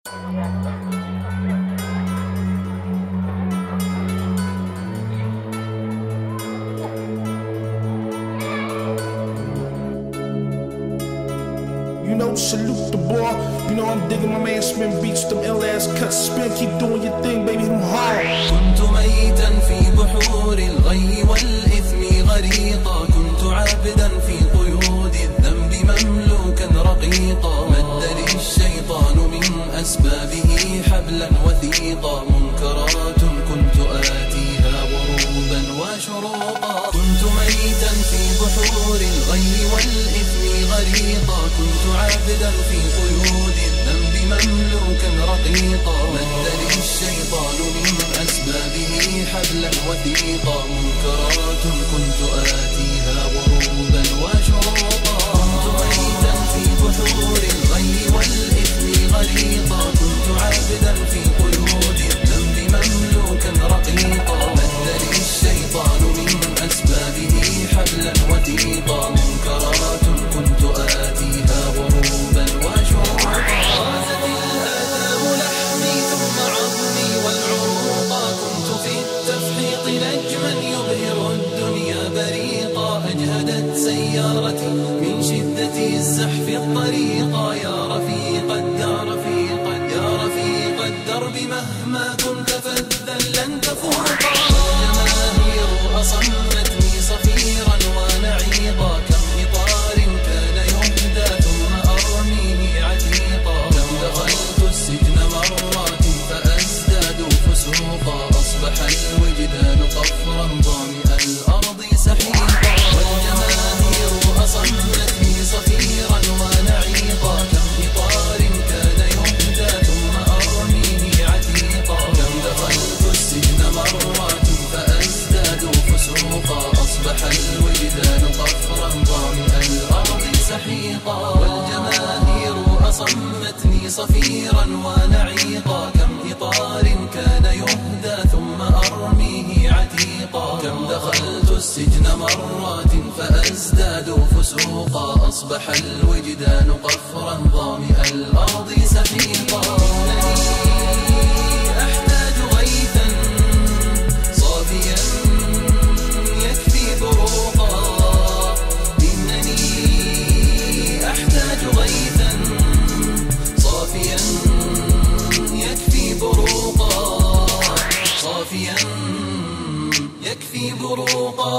You know, salute the boy. You know I'm digging my man Spin beats, them ill ass cuts. Spin, keep doing your thing, baby, them hard. كنت ميتا في بحور الغي والإثم غريقا، كنت عابدا في قيود الذنب مملوكا رقيقا، مد لي الشيطان من أسبابه حبلا وثيقا، منكرات كنت آتيها غروبا وشروقا. كنت ميتا في بحور الغي والإثم غريقا، كنت عابدا في قيود الذنب مملوكا رقيقا، مد لي الشيطان من أسبابه حبلا وثيقا، منكرات كنت آتيها غروبا وشروقا. كنت ميتا في بحور الغي والإثم غريقا، كنت عابدا في قيود الذنب مملوكا رقيقا، مد لي الشيطان من أسبابه حبلا وثيقا، منكرات كنت آتيها غروبا وشروقا. غازت الآثام لحمي ثم عظمي والعروقا، كنت في التفحيط نجما يبهر الدنيا بريقا، أجهدت سيارتي من شدة الزحف الطريقا، يا رفيق الدار يا رفيق الدرب مهما كنت فذا لن تفوقا. الجماهير أصمتني صفيرا ونعيقا، كم إطار كان يهدى ثم أرميه عتيقا، كم دخلت السجن مرات فأزداد فسوقا، أصبح الوجدان قفرا ظامئ الأرض سحيقا. والجماهير أصمتني صفيرا ونعيقا، كم إطار كان يهدى ثم أرميه عتيقا، كم دخلت السجن مرات فأزداد فسوقا، أصبح الوجدان قفرا ظامئ الأرض سحيقا. والجماهير أصمتني صفيرا ونعيقا، كم إطار كان يهدى ثم أرميه عتيقا، كم دخلت السجن مرات فأزداد فسوقا، أصبح الوجدان قفرا ظامئ الأرض سحيقا. إنني أحتاج غيثا صافيا يكفي بروقا، إنني أحتاج غيثا صافيا يكفي بروقا، صافيا يكفي بروقا.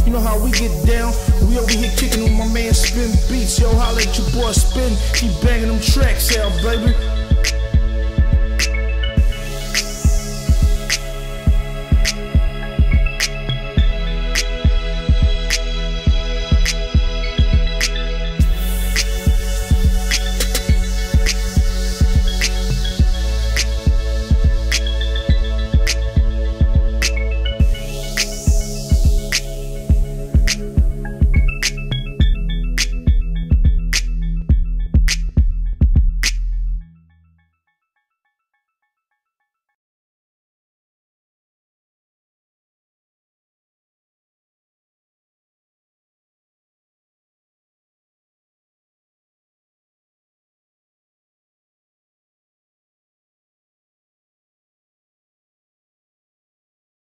You know how we get down, we over here kicking with my man Spin beats. Yo, holla at your boy Spin, keep banging them tracks out, baby.